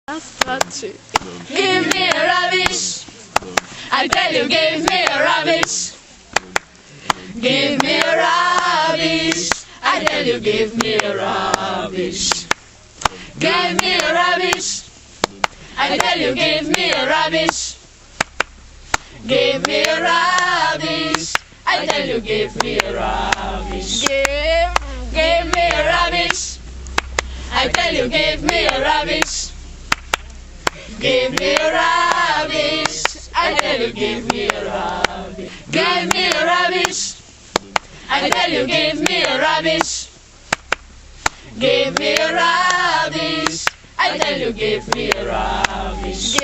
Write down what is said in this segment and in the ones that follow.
Give me a rubbish. I tell you, give me a rubbish. Give me a rubbish. I tell you, give me a rubbish. Give me a rubbish. I tell you, give me a rubbish. Give me a rubbish. I tell you, give me a rubbish. Give me a rubbish. I tell you, give me a rubbish. Give me a rubbish. I tell you, give me a rubbish. Give me a rubbish. I tell you, give me a rubbish. Give me a rubbish. I tell you, give me a rubbish.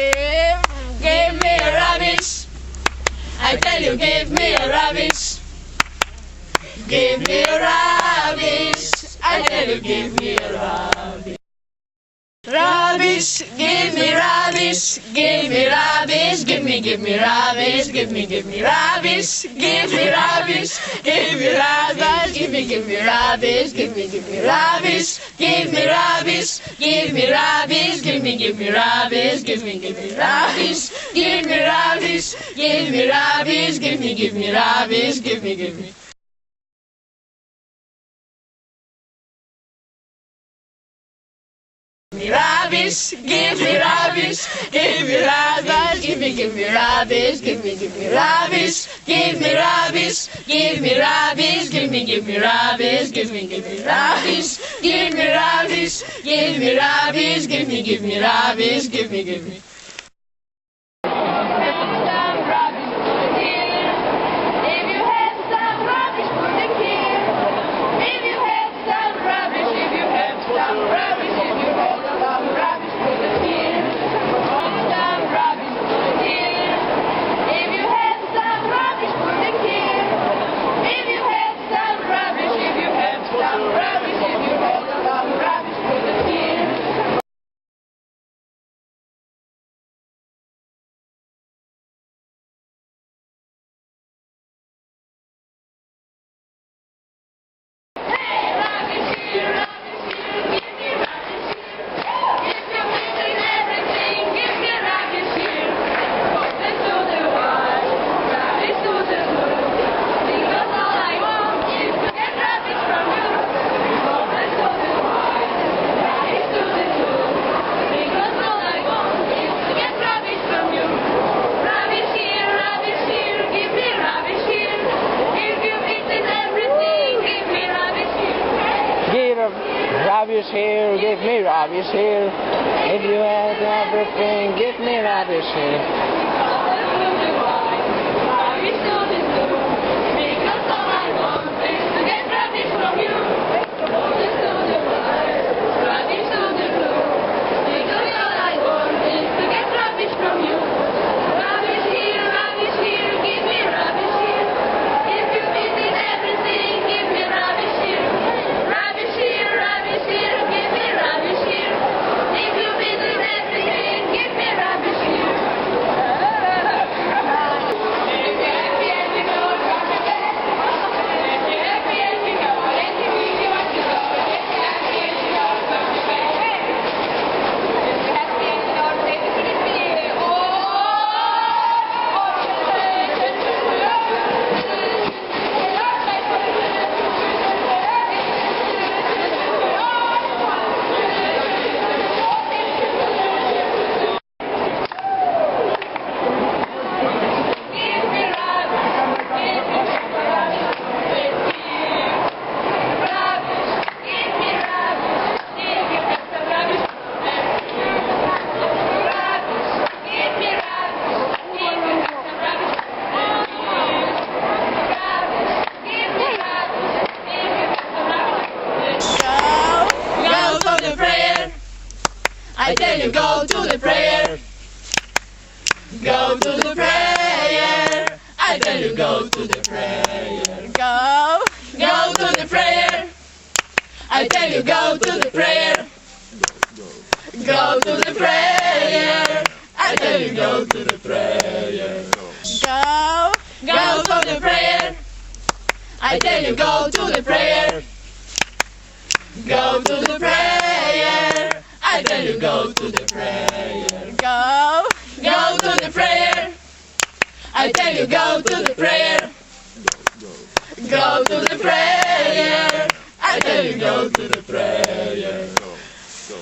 Give me a rubbish. I tell you, give me a rubbish. Give me a rubbish. I tell you, give me a rubbish. Rubbish, give me rubbish, give me rubbish, give me rubbish, give me rubbish, give me rubbish, give me rubbish, give me rubbish, give me rubbish, give me rubbish, give me rubbish, give me rubbish, give me rubbish, give me rubbish, give me rubbish, give me rubbish, give me. Rubbish, give me rubbish, give me rubbish, give me rubbish, give me rubbish, give me rubbish, give me rubbish, give me rubbish, give me rubbish, give me rubbish, give me rubbish, give me rubbish, give me. Rubbish here, give me rubbish here. If you have everything, give me rubbish here. I tell you, go to the prayer. Go to the prayer. I tell you, go to the prayer. Go to the prayer. I tell you, go to the prayer. Go to the prayer. I tell you, go to the prayer. Go to the prayer. I tell you, go to the prayer. Go to the prayer. I I tell you, go to the prayer. Go. Go to the prayer. I tell you, go to the prayer. Go to the prayer. I tell you, go to the prayer.